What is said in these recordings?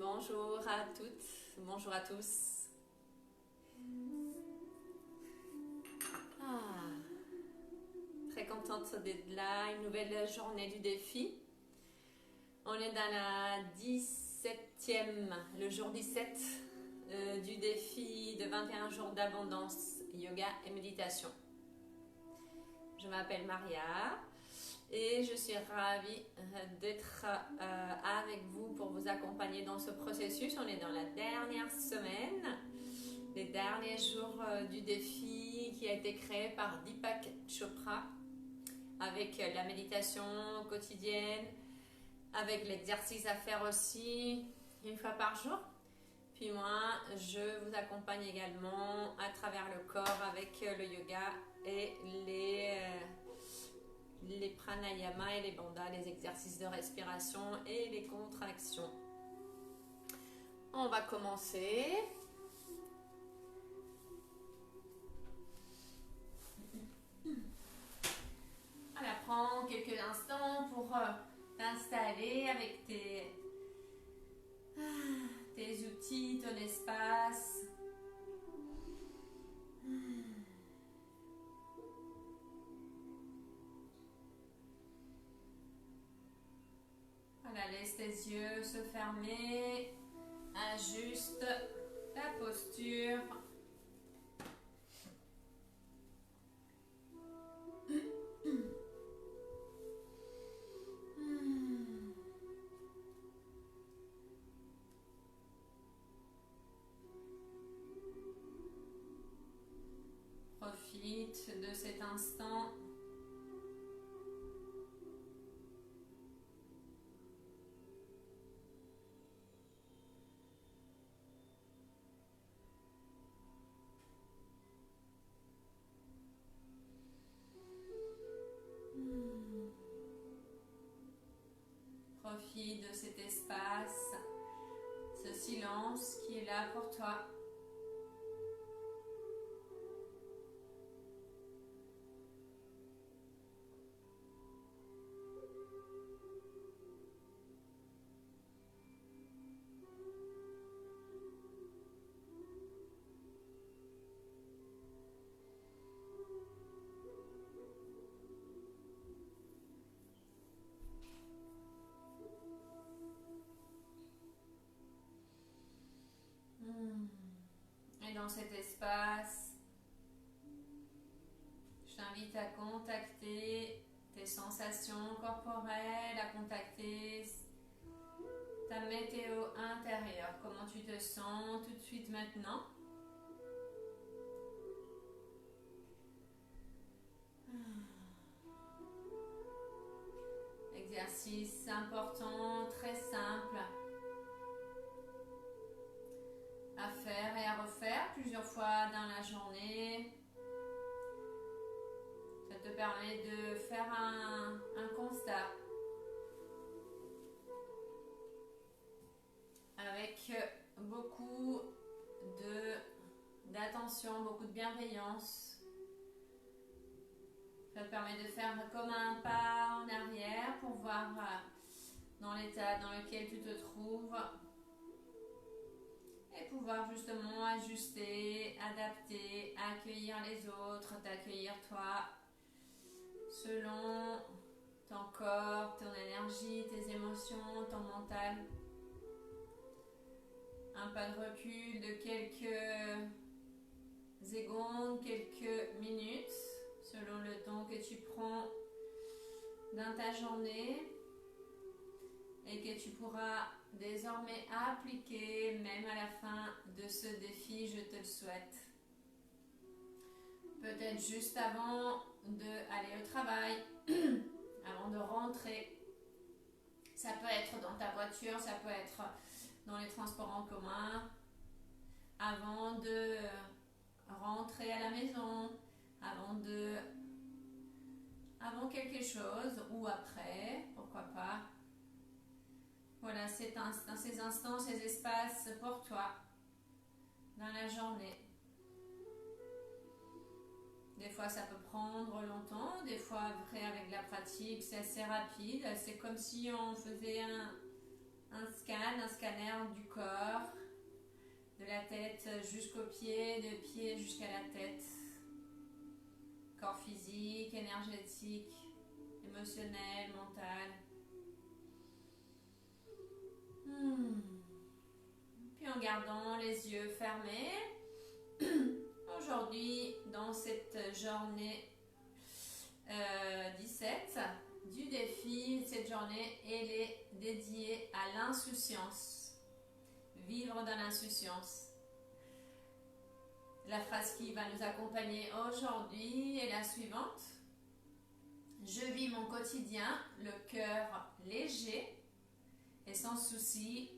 Bonjour à toutes, bonjour à tous. Ah, très contente d'être là, une nouvelle journée du défi. On est dans la 17e, le jour 17 du défi de 21 jours d'abondance, yoga et méditation. Je m'appelle Maria et je suis ravie d'être avec vous pour vous accompagner dans ce processus. On est dans la dernière semaine, les derniers jours du défi qui a été créé par Deepak Chopra avec la méditation quotidienne, avec l'exercice à faire aussi une fois par jour. Puis moi, je vous accompagne également à travers le corps avec le yoga et les pranayama et les bandhas, les exercices de respiration et les contractions. On va commencer. Voilà, prends quelques instants pour t'installer avec tes outils, ton espace. Voilà, laisse tes yeux se fermer. Ajuste ta posture. Profite de cet instant. Profite de cet espace, ce silence qui est là pour toi. Et dans cet espace, je t'invite à contacter tes sensations corporelles, à contacter ta météo intérieure. Comment tu te sens tout de suite maintenant? Exercice important, très simple à faire et à refaire plusieurs fois dans la journée. Ça te permet de faire un constat avec beaucoup d'attention, beaucoup de bienveillance. Ça te permet de faire comme un pas en arrière pour voir dans l'état dans lequel tu te trouves et pouvoir justement ajuster, adapter, accueillir les autres, t'accueillir toi selon ton corps, ton énergie, tes émotions, ton mental. Un pas de recul de quelques secondes, quelques minutes, selon le temps que tu prends dans ta journée et que tu pourras désormais appliquer même à la fin de ce défi, je te le souhaite. Peut-être juste avant d'aller au travail, avant de rentrer. Ça peut être dans ta voiture, ça peut être dans les transports en commun, avant de rentrer à la maison, avant quelque chose ou après, pourquoi pas. Voilà, ces instants, ces espaces pour toi dans la journée. Des fois, ça peut prendre longtemps, des fois, après, avec la pratique, c'est assez rapide. C'est comme si on faisait un scanner du corps, de la tête jusqu'aux pieds, des pieds jusqu'à la tête. Corps physique, énergétique, émotionnel, mental. Puis en gardant les yeux fermés, aujourd'hui, dans cette journée 17 du défi, cette journée, elle est dédiée à l'insouciance. Vivre dans l'insouciance. La phrase qui va nous accompagner aujourd'hui est la suivante. Je vis mon quotidien, le cœur léger et sans souci,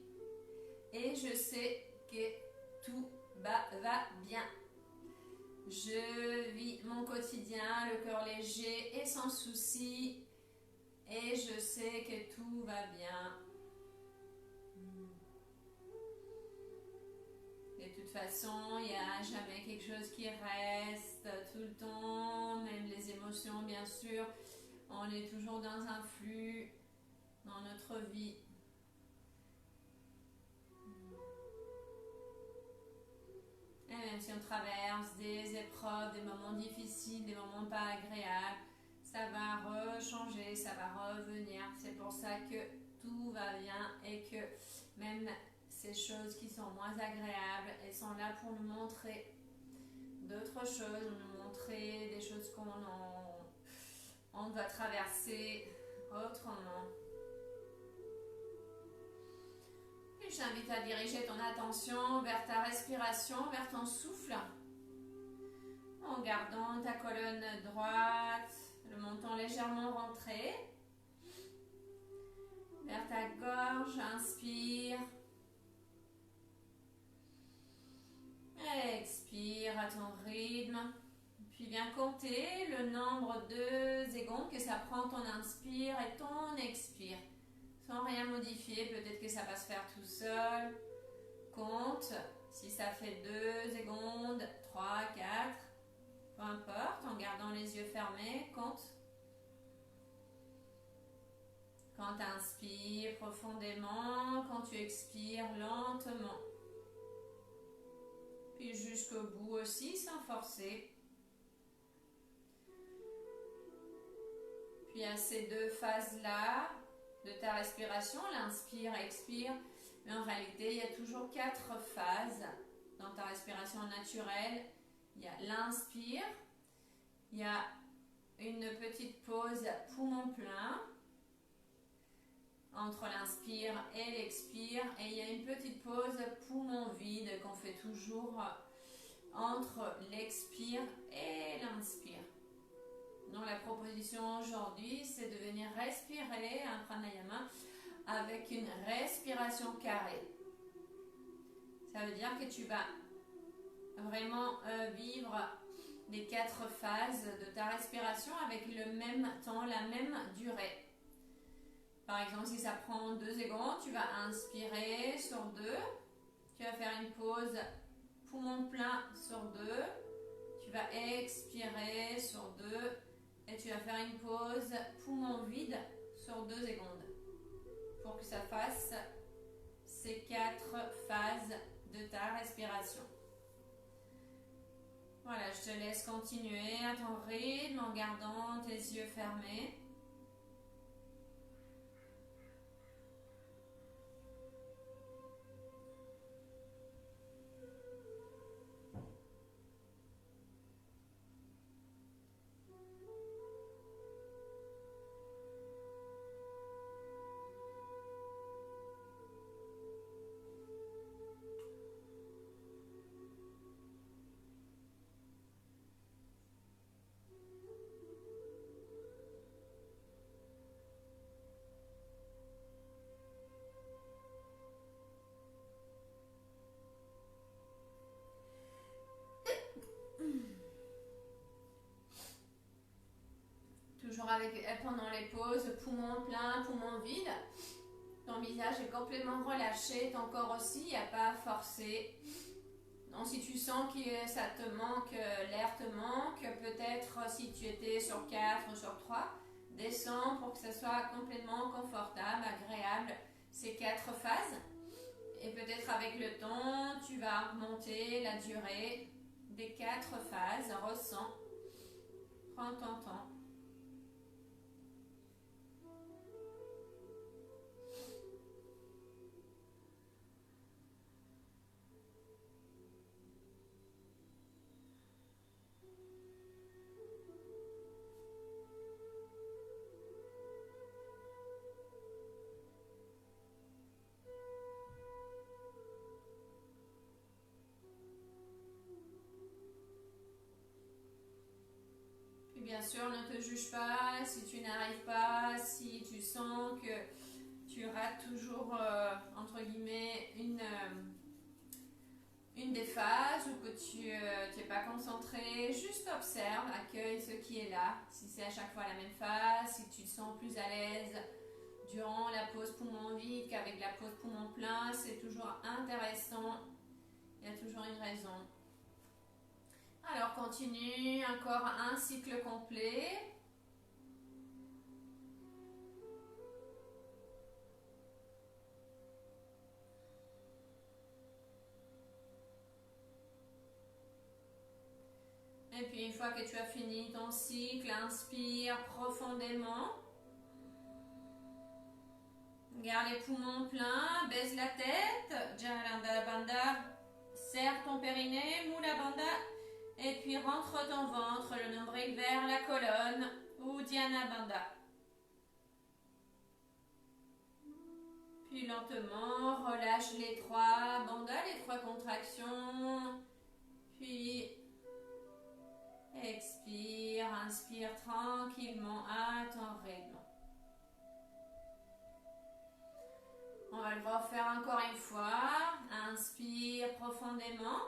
et je sais que tout va bien. Je vis mon quotidien, le cœur léger et sans souci, et je sais que tout va bien. De toute façon, il n'y a jamais quelque chose qui reste tout le temps, même les émotions, bien sûr. On est toujours dans un flux dans notre vie. Et même si on traverse des épreuves, des moments difficiles, des moments pas agréables, ça va rechanger, ça va revenir. C'est pour ça que tout va bien et que même ces choses qui sont moins agréables, elles sont là pour nous montrer d'autres choses, nous montrer des choses qu'on doit traverser autrement. Et je t'invite à diriger ton attention vers ta respiration, vers ton souffle, en gardant ta colonne droite, le menton légèrement rentré, vers ta gorge, inspire. Expire à ton rythme, puis viens compter le nombre de secondes que ça prend ton inspire et ton expire. Sans rien modifier, peut-être que ça va se faire tout seul. Compte, si ça fait 2 secondes, 3, 4, peu importe, en gardant les yeux fermés, compte. Quand tu inspires profondément, quand tu expires lentement. Puis jusqu'au bout aussi, sans forcer. Puis à ces 2 phases-là de ta respiration, l'inspire, expire, mais en réalité, il y a toujours 4 phases dans ta respiration naturelle. Il y a l'inspire, il y a une petite pause poumon plein entre l'inspire et l'expire, et il y a une petite pause poumon vide qu'on fait toujours entre l'expire et l'inspire. Donc la proposition aujourd'hui, c'est de venir respirer un pranayama avec une respiration carrée. Ça veut dire que tu vas vraiment vivre les 4 phases de ta respiration avec le même temps, la même durée. Par exemple, si ça prend 2 secondes, tu vas inspirer sur 2. Tu vas faire une pause poumon plein sur 2. Tu vas expirer sur 2. Et tu vas faire une pause poumon vide sur 2 secondes. Pour que ça fasse ces 4 phases de ta respiration. Voilà, je te laisse continuer à ton rythme en gardant tes yeux fermés. Toujours pendant les pauses, poumon plein, poumon vide. Ton visage est complètement relâché, ton corps aussi, il n'y a pas à forcer. Donc si tu sens que ça te manque, l'air te manque, peut-être si tu étais sur 4 ou sur 3, descends pour que ce soit complètement confortable, agréable. ces 4 phases. Et peut-être avec le temps, tu vas augmenter la durée des 4 phases. Ressens. Prends ton temps. Bien sûr, ne te juge pas si tu n'arrives pas, si tu sens que tu rates toujours, entre guillemets, une des phases ou que tu n'es pas concentré. Juste observe, accueille ce qui est là. Si c'est à chaque fois la même phase, si tu te sens plus à l'aise durant la pause poumon vide qu'avec la pause poumon plein, c'est toujours intéressant. Il y a toujours une raison. Alors continue, encore un cycle complet. Et puis une fois que tu as fini ton cycle, inspire profondément. Garde les poumons pleins, baisse la tête. Jalandhara Bandha, serre ton périnée, Mula Bandha. Et puis rentre ton ventre, le nombril vers la colonne, Uddiyana Bandha. Puis lentement, relâche les 3 bandhas, les 3 contractions. Puis expire, inspire tranquillement à ton rythme. On va le refaire encore une fois. Inspire profondément.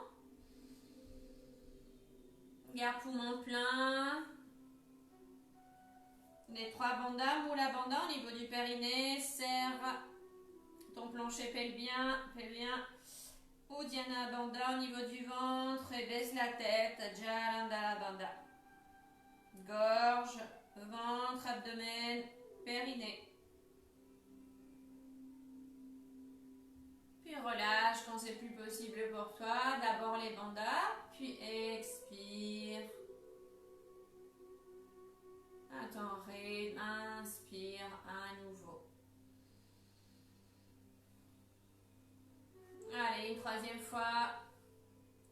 Garde poumon plein. Les 3 bandhas, Mula Bandha au niveau du périnée. Serre ton plancher pelvien. Uddiyana Bandha au niveau du ventre et baisse la tête. Jalandhara Bandha. Gorge, ventre, abdomen, périnée. Puis relâche quand c'est plus possible pour toi. D'abord les bandhas, puis expire. À ton rythme, inspire à nouveau. Allez, une 3e fois.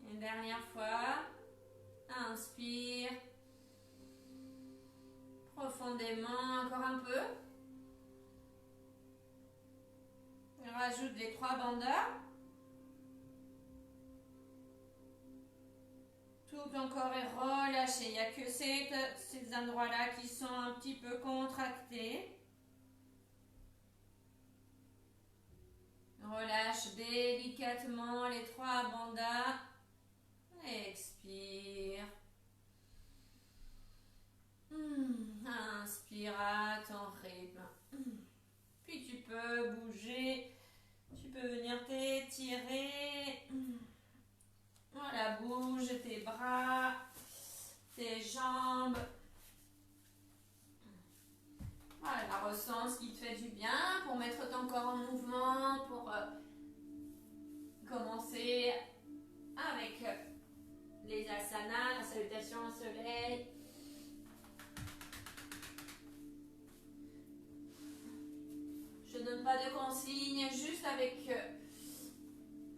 Une dernière fois. Inspire. Profondément, encore un peu. Rajoute les 3 bandhas. Tout ton corps est relâché. Il n'y a que ces endroits-là qui sont un petit peu contractés. Relâche délicatement les 3 bandhas. Expire. Inspire à ton rythme. Puis tu peux bouger. Tu peux venir t'étirer. Voilà, bouge tes bras, tes jambes. Voilà, ressens ce qui te fait du bien pour mettre ton corps en mouvement, pour commencer avec les asanas, la salutation au soleil. Je ne donne pas de consignes, juste avec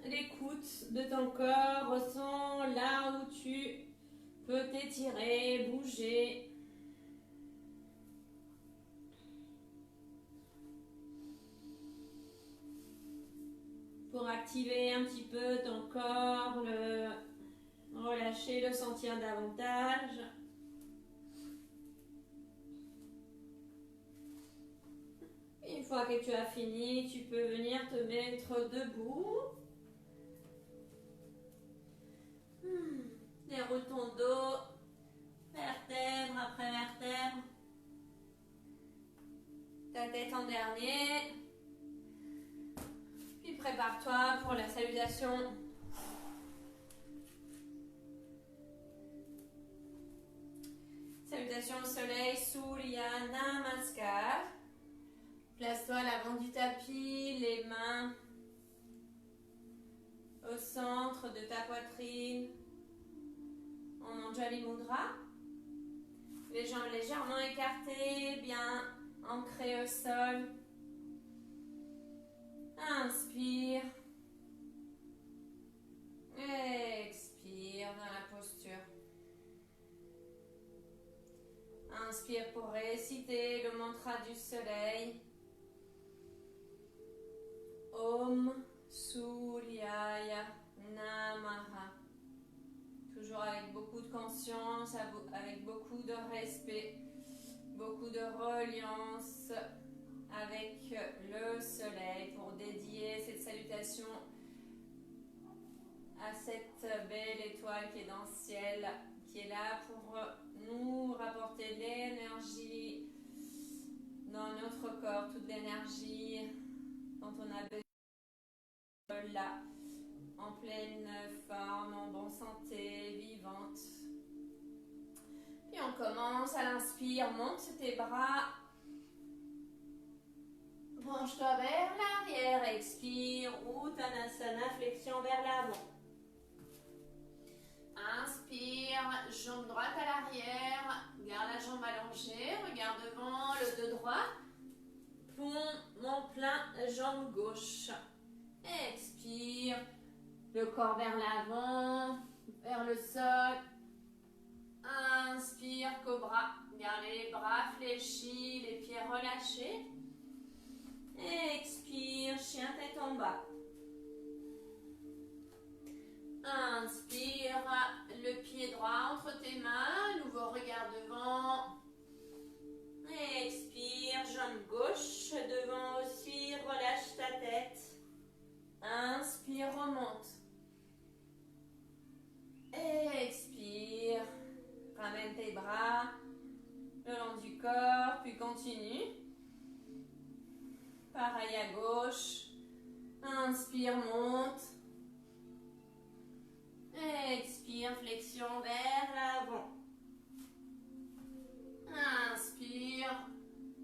l'écoute de ton corps, ressens là où tu peux t'étirer, bouger. Pour activer un petit peu ton corps, le relâcher, le sentir davantage. Une fois que tu as fini, tu peux venir te mettre debout. Déroule ton dos, vertèbre après vertèbre. Ta tête en dernier. Puis prépare-toi pour la salutation. Salutation au soleil, Surya Namaskar. Place-toi à l'avant du tapis, les Anjali Mudra. Les jambes légèrement écartées, bien ancrées au sol. Inspire. Expire dans la posture. Inspire pour réciter le mantra du soleil. Om Suryaya Namaha. Toujours avec beaucoup de conscience, avec beaucoup de respect, beaucoup de reliance avec le soleil pour dédier cette salutation à cette belle étoile qui est dans le ciel, qui est là pour nous rapporter l'énergie dans notre corps, toute l'énergie dont on a besoin là, en pleine forme, en bonne santé, vivante. Puis on commence à l'inspire, monte tes bras, penche-toi vers l'arrière, expire, Uttanasana, flexion vers l'avant. Inspire, jambe droite à l'arrière, garde la jambe allongée, regarde devant, le dos droit, poumon plein, jambe gauche. Expire, le corps vers l'avant, vers le sol. Inspire, cobra, garde les bras fléchis, les pieds relâchés. Expire, chien tête en bas. Inspire, le pied droit entre tes mains, nouveau regard devant. Expire, jambe gauche devant aussi, relâche ta tête. Inspire, remonte. Expire, ramène tes bras le long du corps, puis continue. Pareil à gauche. Inspire, monte. Expire, flexion vers l'avant. Inspire,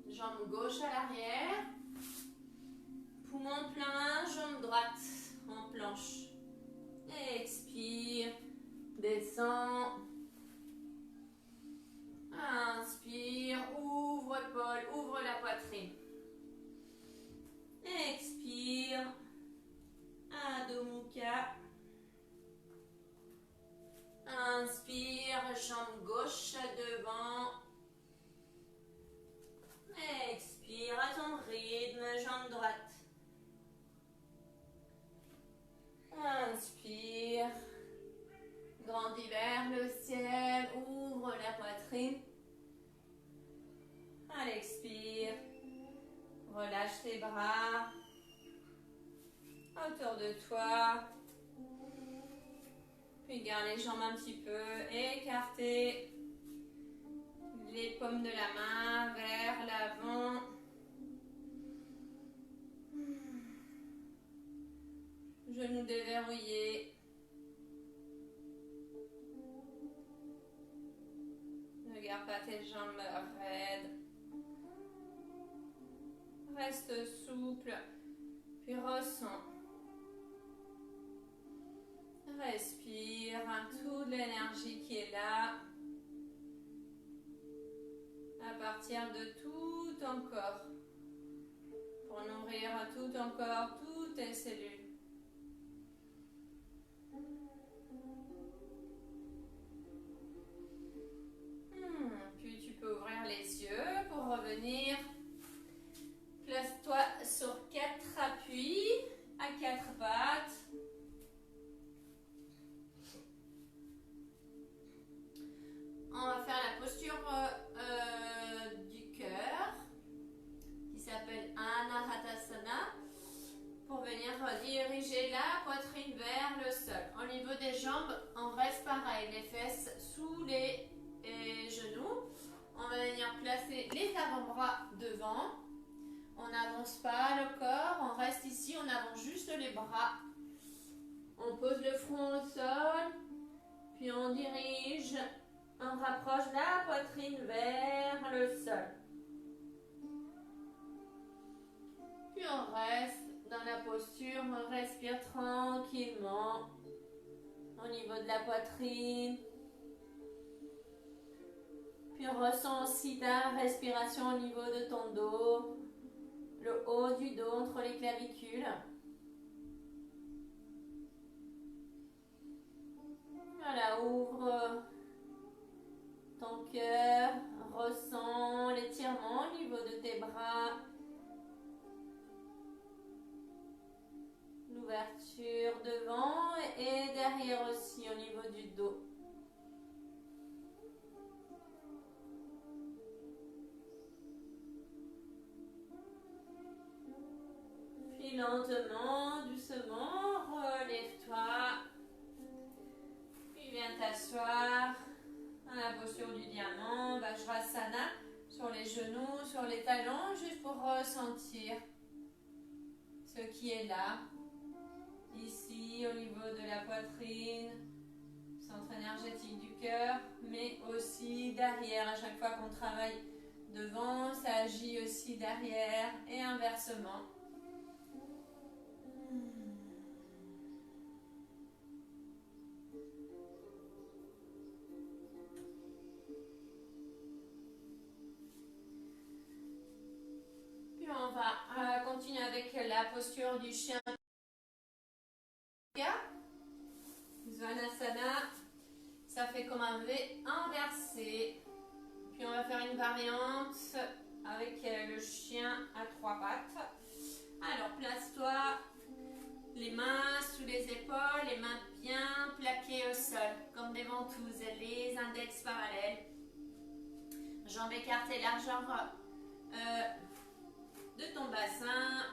jambe gauche à l'arrière. Poumon plein, jambe droite en planche. Expire, descend. Inspire, ouvre l'épaule, ouvre la poitrine. Expire, Adho Mukha. Inspire, jambe gauche devant. Expire à ton rythme, jambe droite. Inspire, grandis vers le ciel, ouvre la poitrine. À l'expire, relâche tes bras autour de toi. Puis garde les jambes un petit peu écartées. Les paumes de la main vers l'avant. Genoux déverrouillés. Ne garde pas tes jambes raides. Reste souple, puis ressens. Respire toute l'énergie qui est là. À partir de tout ton corps. Pour nourrir tout ton corps, toutes tes cellules. Puis tu peux ouvrir les yeux pour revenir. Place-toi sur 4 appuis à 4 pattes. On va faire la posture du cœur qui s'appelle Anahatasana pour venir diriger la poitrine vers le sol. Au niveau des jambes, on reste pareil, les fesses sous les genoux. On va venir placer les avant-bras devant. On n'avance pas le corps, on reste ici, on avance juste les bras. On pose le front au sol, puis on dirige, on rapproche la poitrine vers le sol. Puis on reste dans la posture, on respire tranquillement au niveau de la poitrine. Puis ressens aussi ta respiration au niveau de ton dos, le haut du dos entre les clavicules. Voilà, ouvre ton cœur, ressens l'étirement au niveau de tes bras, l'ouverture devant et derrière aussi au niveau du dos. Puis lentement, doucement, relève-toi. Puis viens t'asseoir dans la posture du diamant, Vajrasana, sur les genoux, sur les talons, juste pour ressentir ce qui est là. Ici, au niveau de la poitrine, centre énergétique du cœur, mais aussi derrière. À chaque fois qu'on travaille devant, ça agit aussi derrière et inversement. Puis on va continuer avec la posture du chien. Svanasana, ça fait comme un V inversé. Puis on va faire une variante avec le chien à 3 pattes. Alors place-toi, les mains sous les épaules, les mains bien plaquées au sol, comme des ventouses, les index parallèles. Jambes écartées, largeur de ton bassin.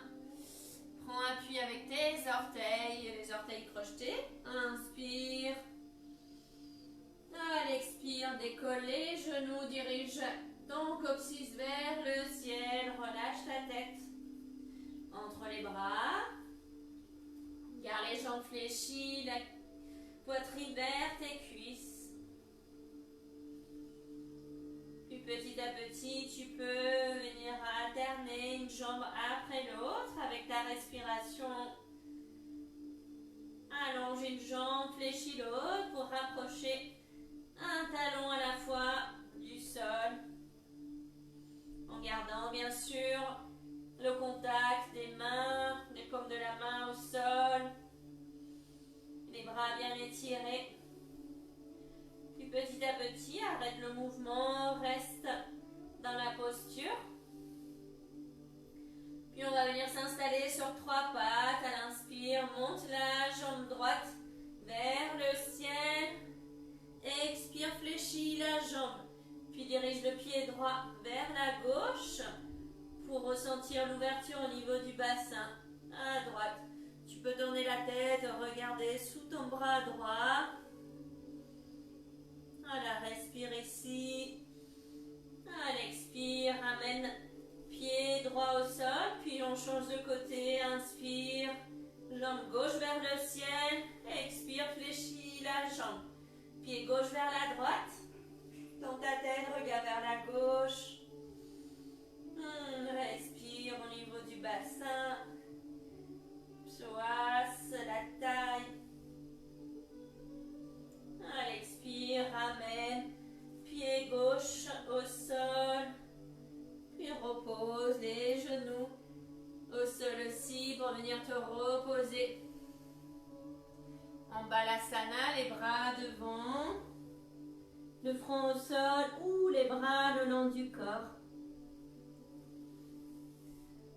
Prends appui avec tes orteils, les orteils crochetés. Inspire. À l'expire, décolle les genoux, dirige ton coccyx vers le ciel. Relâche ta tête entre les bras. Garde les jambes fléchies, la poitrine vers tes cuisses. Puis petit à petit, tu peux venir alterner une jambe après l'autre avec ta respiration. Allonge une jambe, fléchis l'autre pour rapprocher un talon à la fois du sol. En gardant bien sûr le contact des mains, des paumes de la main au sol. Les bras bien étirés. Puis petit à petit, arrête le mouvement, reste dans la posture. Puis on va venir s'installer sur 3 pattes. À l'inspire, monte la jambe droite vers le ciel. Expire, fléchis la jambe. Puis dirige le pied droit vers la gauche pour ressentir l'ouverture au niveau du bassin. À droite. Tu peux tourner la tête, regarder sous ton bras droit. Voilà, respire ici. À l'expire, ramène pied droit au sol, puis on change de côté. Inspire, jambe gauche vers le ciel. Expire, fléchis la jambe. Pied gauche vers la droite. Dans ta tête, regarde vers la gauche. Respire au niveau du bassin. Psoas, la taille. À l'expire, ramène pied gauche au sol. Puis repose les genoux au sol aussi pour venir te reposer. En balasana, les bras devant, le front au sol ou les bras le long du corps.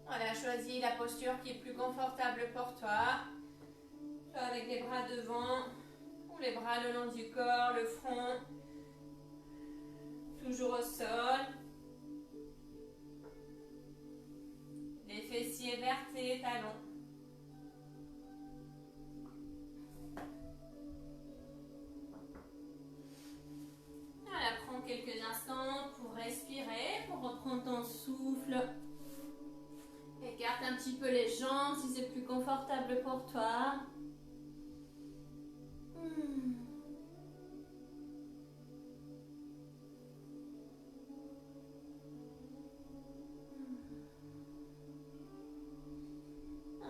Voilà, choisis la posture qui est plus confortable pour toi. Soit avec les bras devant ou les bras le long du corps, le front toujours au sol. Les fessiers vers tes talons. Voilà, prends quelques instants pour respirer, pour reprendre ton souffle. Écarte un petit peu les jambes si c'est plus confortable pour toi.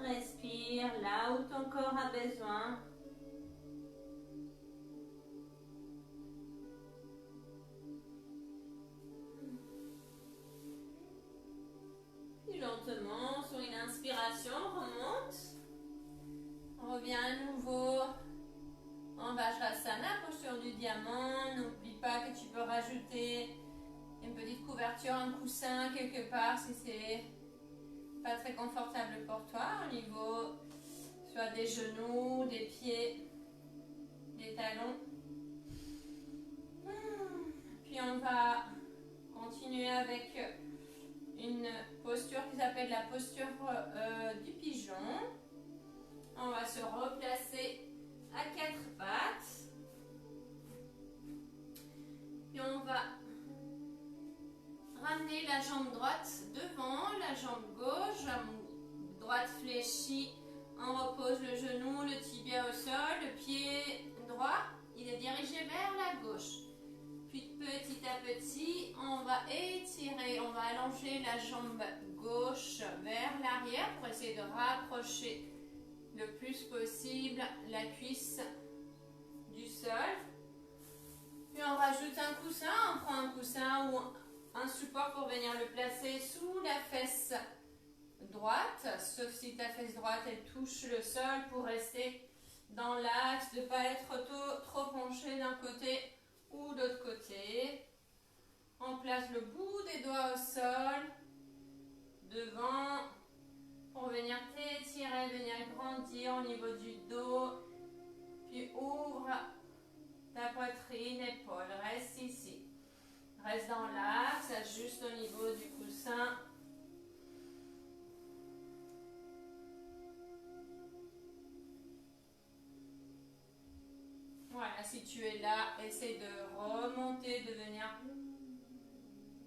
Respire là où ton corps a besoin. Puis lentement, sur une inspiration, remonte. On revient à nouveau en Vajrasana, posture du diamant. N'oublie pas que tu peux rajouter une petite couverture, un coussin quelque part si c'est pas très confortable pour toi au niveau soit des genoux, des pieds, des talons. Puis on va continuer avec une posture qui s'appelle la posture du pigeon. On va se replacer à quatre pattes. Puis on va ramener la jambe droite devant, la jambe gauche, jambe droite fléchie. On repose le genou, le tibia au sol, le pied droit, il est dirigé vers la gauche. Puis petit à petit, on va étirer, on va allonger la jambe gauche vers l'arrière pour essayer de rapprocher le plus possible la cuisse du sol. Puis on rajoute un coussin, on prend un coussin ou un support pour venir le placer sous la fesse droite, sauf si ta fesse droite elle touche le sol pour rester dans l'axe, de ne pas être trop penché d'un côté ou de l'autre côté. On place le bout des doigts au sol, devant, pour venir t'étirer, venir grandir au niveau du dos. Puis ouvre ta poitrine, épaule, reste ici. Reste dans l'axe, ajuste au niveau du coussin. Voilà, si tu es là, essaie de remonter, de venir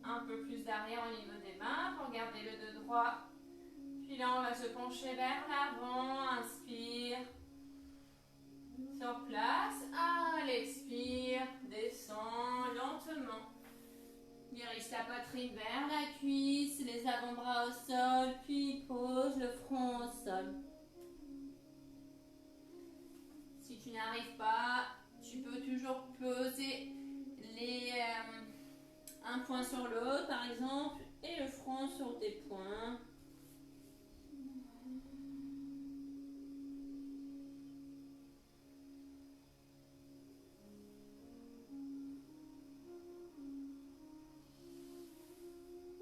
un peu plus d'arrière au niveau des mains pour garder le dos droit. Puis là, on va se pencher vers l'avant. Inspire. Sur place. À l'expire. Descends lentement. Dirige ta poitrine vers la cuisse, les avant-bras au sol, puis pose le front au sol. Si tu n'arrives pas, tu peux toujours poser un point sur l'autre, par exemple, et le front sur tes poings.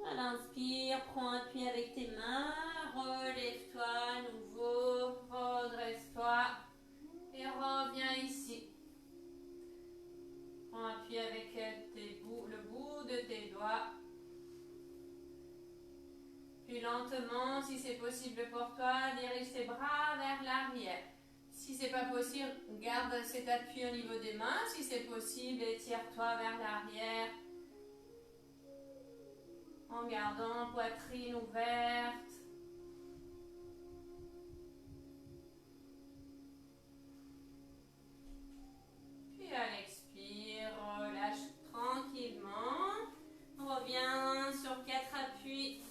À l'inspire, prends appui avec tes mains, relève-toi à nouveau, redresse-toi et reviens ici. Prends appui avec le bout de tes doigts. Puis lentement, si c'est possible pour toi, dirige tes bras vers l'arrière. Si c'est pas possible, garde cet appui au niveau des mains. Si c'est possible, étire-toi vers l'arrière. En gardant poitrine ouverte. Puis à l'expire, relâche tranquillement. Reviens sur 4 appuis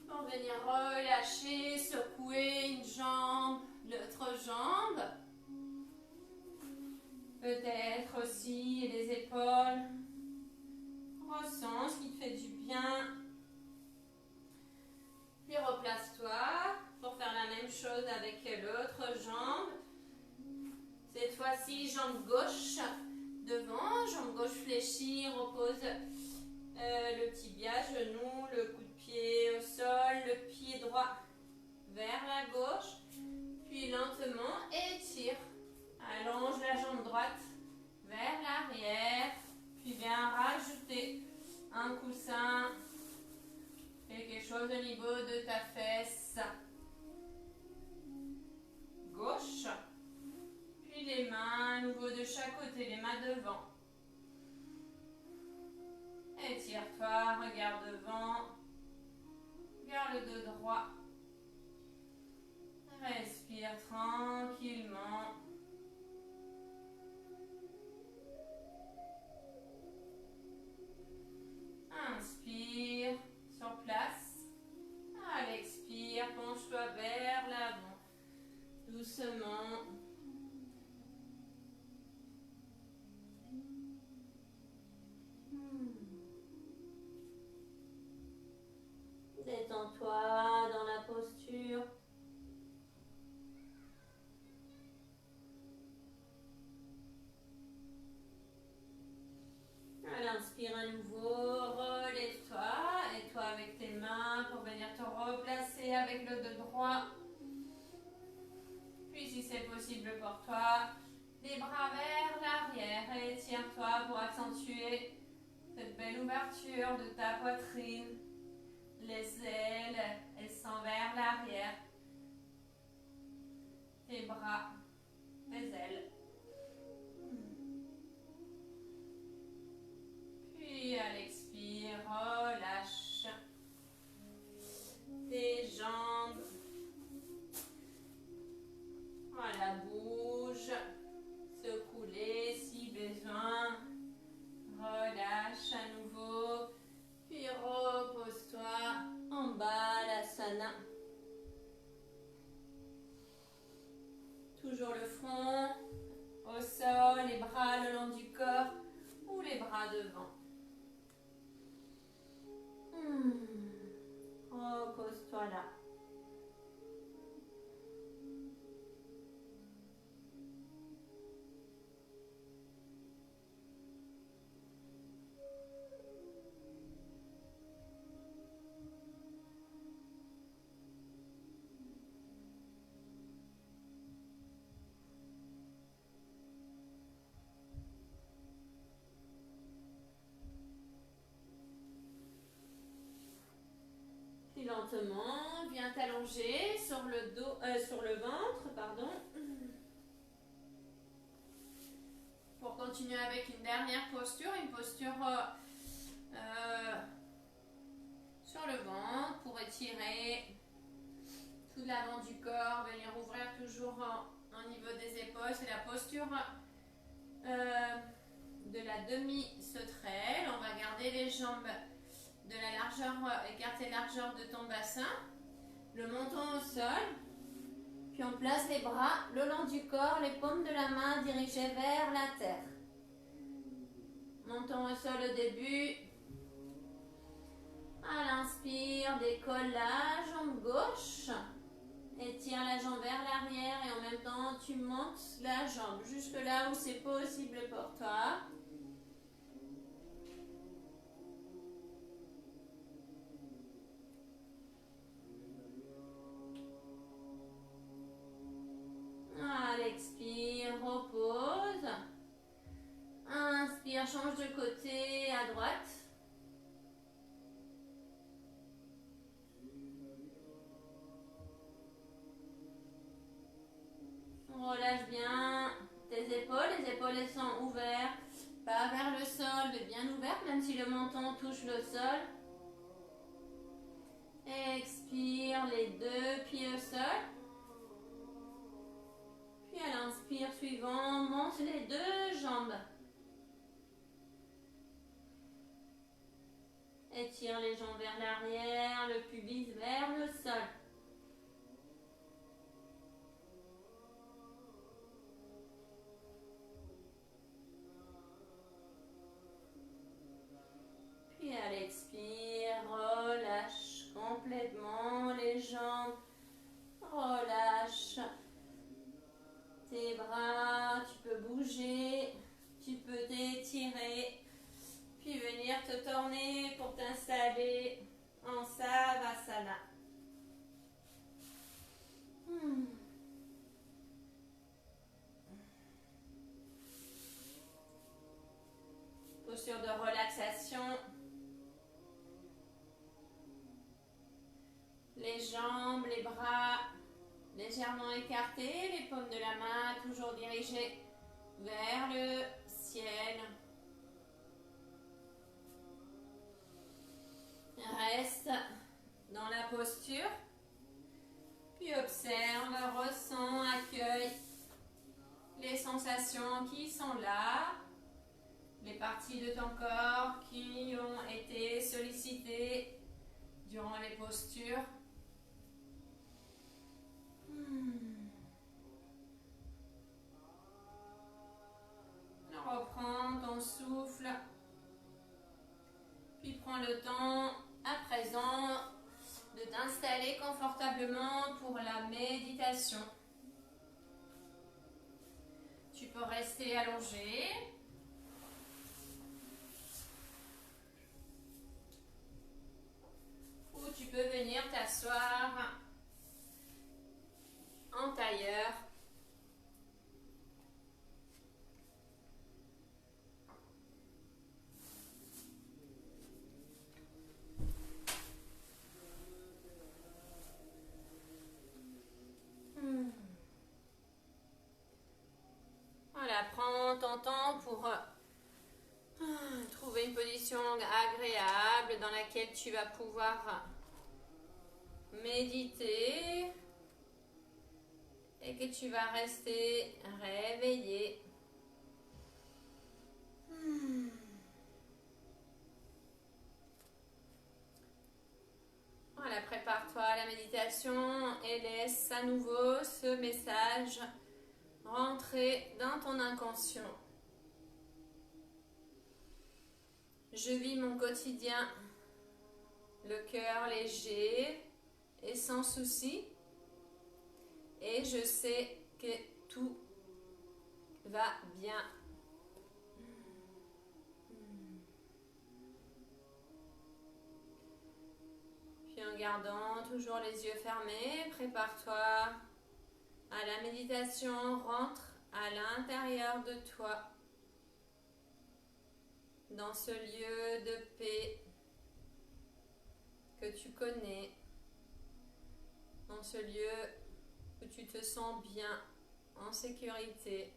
pour venir relâcher, secouer une jambe, l'autre jambe. Peut-être aussi les épaules. Ressens ce qui te fait du bien. Puis replace-toi pour faire la même chose avec l'autre jambe. Cette fois-ci, jambe gauche devant, jambe gauche fléchie, repose le tibia, genou, le coup de pied au sol, le pied droit vers la gauche. Puis lentement, étire. Allonge la jambe droite vers l'arrière. Puis viens rajouter un coussin, quelque chose au niveau de ta fesse gauche. Puis les mains à nouveau de chaque côté, les mains devant. Étire-toi, regarde devant. Garde le dos droit. Respire tranquillement. Inspire sur place. À l'expire, penche-toi vers l'avant. Doucement. Détends-toi dans la posture. Allez, inspire à nouveau, relève-toi, aide-toi avec tes mains pour venir te replacer avec le dos droit. Puis si c'est possible pour toi, les bras vers l'arrière et étire-toi pour accentuer cette belle ouverture de ta poitrine. Les ailes, elles sont vers l'arrière. Tes bras, les ailes. Puis à l'expire, relâche tes jambes. Voilà, bouge, secoue-les si besoin. Relâche à nouveau. Puis repose-toi en bas, l'asana. Toujours le front au sol, les bras le long du corps ou les bras devant. Repose-toi là. Puis lentement, viens t'allonger sur le dos, sur le ventre, pardon. Pour continuer avec une dernière posture, une posture sur le ventre pour étirer tout l'avant du corps, venir ouvrir toujours au niveau des épaules. C'est la posture de la demi-sauterelle. On va garder les jambes de la largeur, écarter la largeur de ton bassin, le menton au sol, puis on place les bras le long du corps, les paumes de la main dirigées vers la terre. Menton au sol au début. À l'inspire, décolle la jambe gauche, étire la jambe vers l'arrière et en même temps tu montes la jambe jusque là où c'est possible pour toi. À l'expire, repose. Inspire, change de côté à droite. Relâche bien tes épaules. Les épaules elles sont ouvertes, pas vers le sol, mais bien ouvertes, même si le menton touche le sol. Expire les deux pieds au sol. Puis à l'inspire suivant, monte les deux jambes. Étire les jambes vers l'arrière, le pubis vers le sol. Puis à l'expire, relâche complètement les jambes. Relâche tes bras, tu peux bouger, tu peux t'étirer, puis venir te tourner pour t'installer en Savasana. Posture de relaxation. Les jambes, les bras légèrement écartés, les paumes de la main toujours dirigées vers le ciel. Reste dans la posture, puis observe, ressens, accueille les sensations qui sont là, les parties de ton corps qui ont été sollicitées durant les postures. Reprends ton souffle, puis prends le temps à présent confortablement pour la méditation. Tu peux rester allongé. Ou tu peux venir t'asseoir en tailleur. Voilà, prends ton temps pour trouver une position agréable dans laquelle tu vas pouvoir méditer et que tu vas rester réveillé. Voilà, prépare-toi à la méditation et laisse à nouveau ce message rentrer dans ton inconscient. Je vis mon quotidien, le cœur léger et sans souci, et je sais que tout va bien. Puis en gardant toujours les yeux fermés, prépare-toi à la méditation, rentre à l'intérieur de toi, dans ce lieu de paix que tu connais, dans ce lieu où tu te sens bien, en sécurité,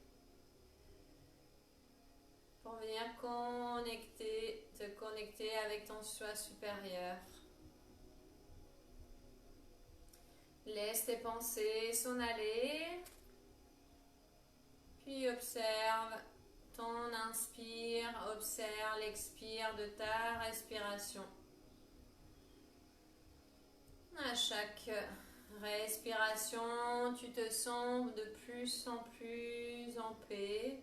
pour venir te connecter avec ton soi supérieur. Laisse tes pensées s'en aller, puis observe ton inspire, observe l'expire de ta respiration. À chaque respiration, tu te sens de plus en plus en paix,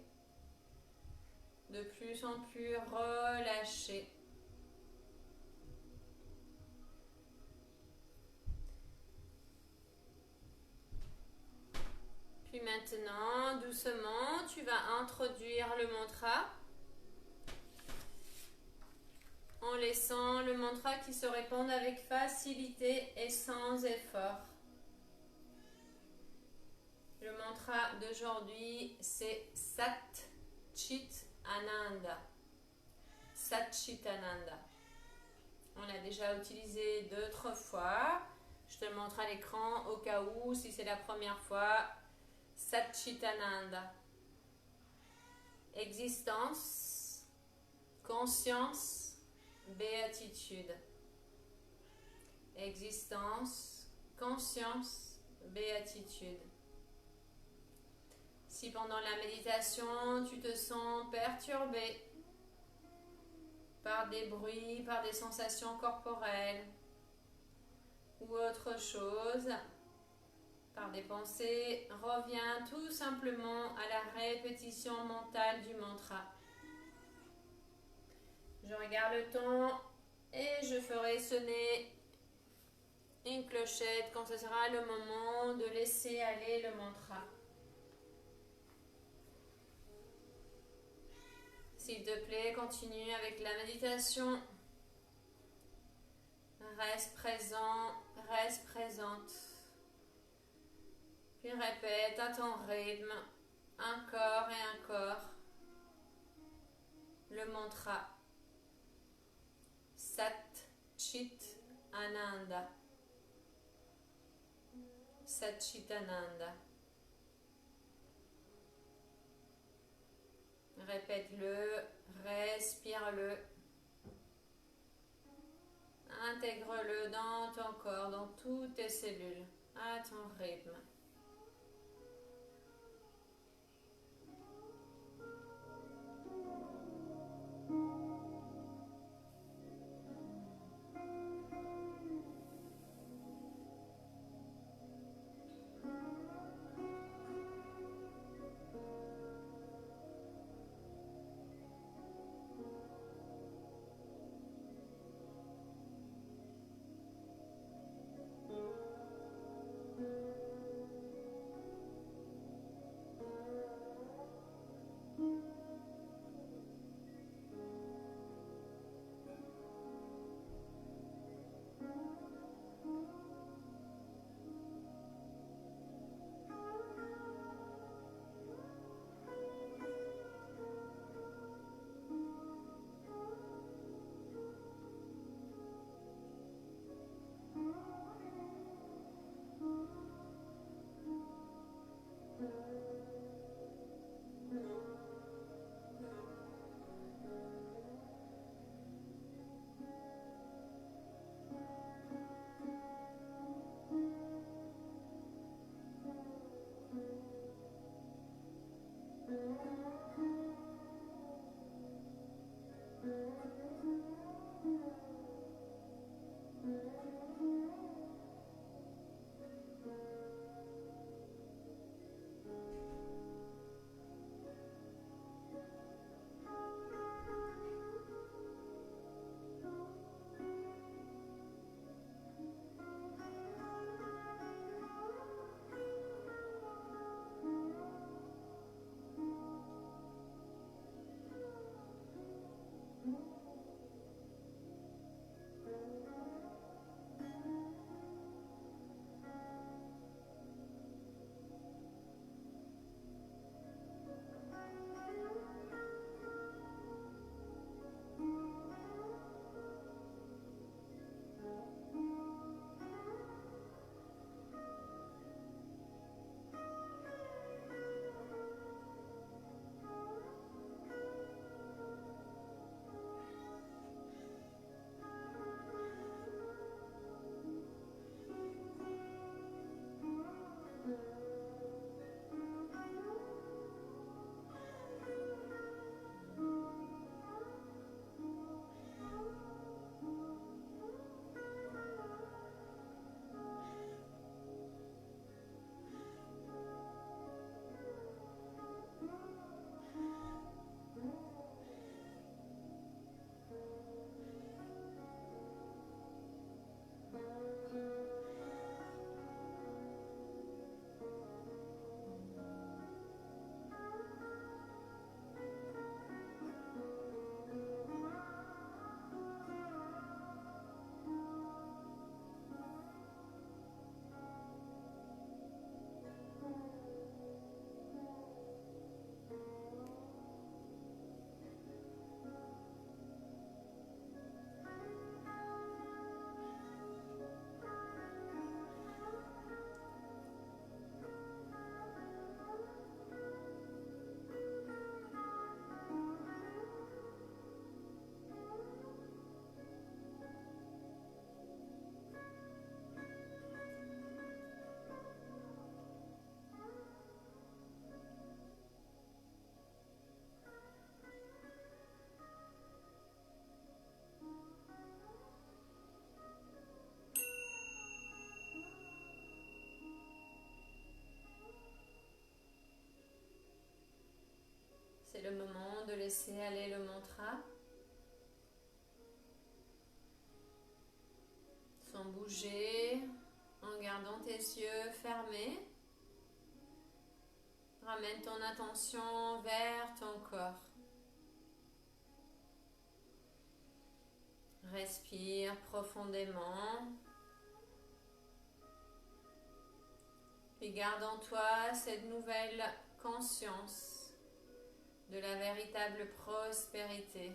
de plus en plus relâché. Puis maintenant, doucement, tu vas introduire le mantra en laissant le mantra qui se répande avec facilité et sans effort. Le mantra d'aujourd'hui, c'est Sat Chit Ananda. Sat Chit Ananda. On l'a déjà utilisé d'autres fois. Je te le montre à l'écran au cas où, si c'est la première fois. Sat Chit Ananda. Existence, conscience, béatitude. Existence, conscience, béatitude. Si pendant la méditation, tu te sens perturbé par des bruits, par des sensations corporelles ou autre chose, par des pensées, reviens tout simplement à la répétition mentale du mantra. Je regarde le temps et je ferai sonner une clochette quand ce sera le moment de laisser aller le mantra. S'il te plaît, continue avec la méditation. Reste présent, reste présente. Puis répète à ton rythme, encore et encore, le mantra Sat Chit Ananda. Sat Chit Ananda. Répète-le, respire-le, intègre-le dans ton corps, dans toutes tes cellules, à ton rythme. le moment de laisser aller le mantra sans bouger, en gardant tes yeux fermés. Ramène ton attention vers ton corps. Respire profondément. Et garde en toi cette nouvelle conscience de la véritable prospérité,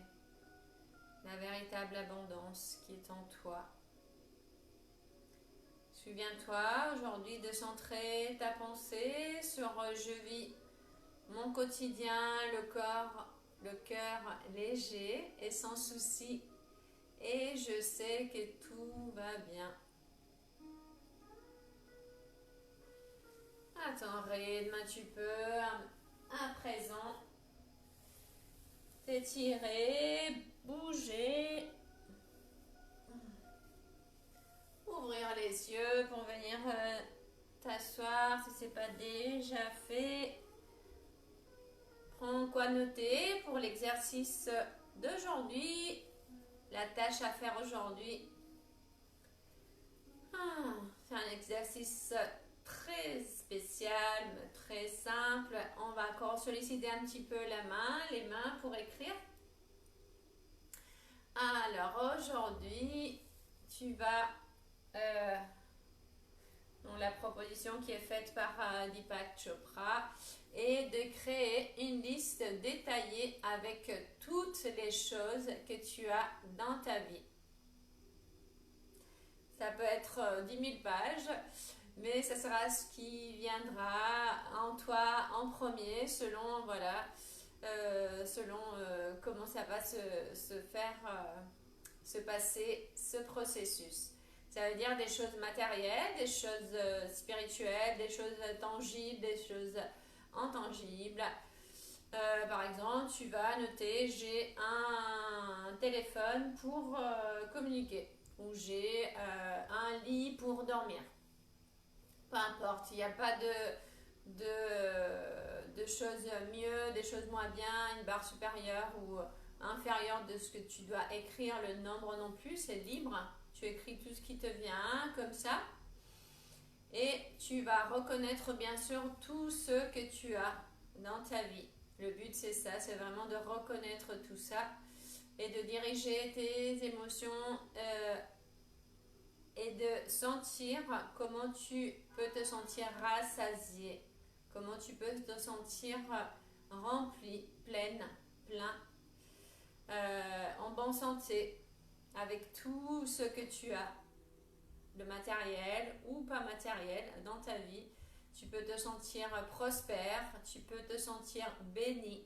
la véritable abondance qui est en toi. Souviens-toi aujourd'hui de centrer ta pensée sur je vis mon quotidien, le cœur léger et sans souci, et je sais que tout va bien. À ton rythme, tu peux à présent t'étirer, bouger, ouvrir les yeux pour venir t'asseoir si ce n'est pas déjà fait. Prends quoi noter pour l'exercice d'aujourd'hui, la tâche à faire aujourd'hui. C'est un exercice très spécial, très simple. On va encore solliciter un petit peu les mains pour écrire. Alors aujourd'hui, tu vas... donc la proposition qui est faite par Deepak Chopra est de créer une liste détaillée avec toutes les choses que tu as dans ta vie. Ça peut être 10 000 pages, mais ça sera ce qui viendra en toi en premier selon, voilà, comment ça va se faire, se passer ce processus. Ça veut dire des choses matérielles, des choses spirituelles, des choses tangibles, des choses intangibles. Par exemple, tu vas noter j'ai un téléphone pour communiquer ou j'ai un lit pour dormir. Peu importe, il n'y a pas de choses mieux, des choses moins bien, une barre supérieure ou inférieure de ce que tu dois écrire, le nombre non plus, c'est libre. Tu écris tout ce qui te vient comme ça. Et tu vas reconnaître bien sûr tout ce que tu as dans ta vie. Le but c'est ça, c'est vraiment de reconnaître tout ça et de diriger tes émotions et de sentir comment tu peux te sentir rassasié, comment tu peux te sentir rempli, pleine, plein, en bonne santé, avec tout ce que tu as, de matériel ou pas matériel dans ta vie. Tu peux te sentir prospère, tu peux te sentir béni.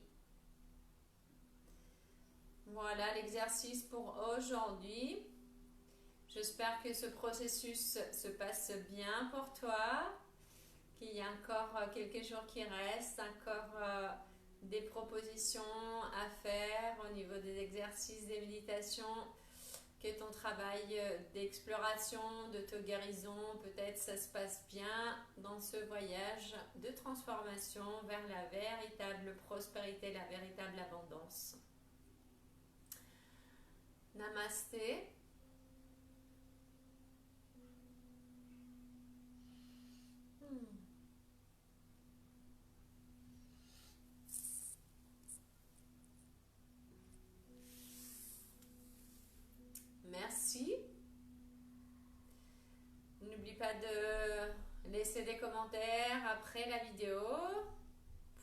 Voilà l'exercice pour aujourd'hui. J'espère que ce processus se passe bien pour toi, qu'il y a encore quelques jours qui restent, encore des propositions à faire au niveau des exercices, des méditations, que ton travail d'exploration, d'auto-guérison, peut-être ça se passe bien dans ce voyage de transformation vers la véritable prospérité, la véritable abondance. Namasté. Merci. N'oublie pas de laisser des commentaires après la vidéo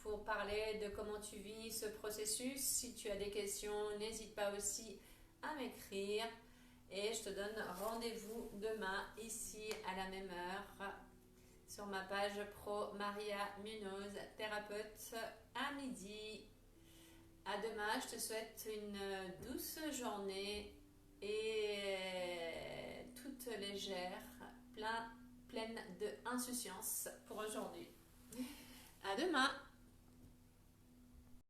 pour parler de comment tu vis ce processus. Si tu as des questions, n'hésite pas aussi à m'écrire. Et je te donne rendez-vous demain ici à la même heure sur ma page pro Maria Munoz, thérapeute à midi. À demain, je te souhaite une douce journée et toute légère, pleine de insouciance pour aujourd'hui. À demain!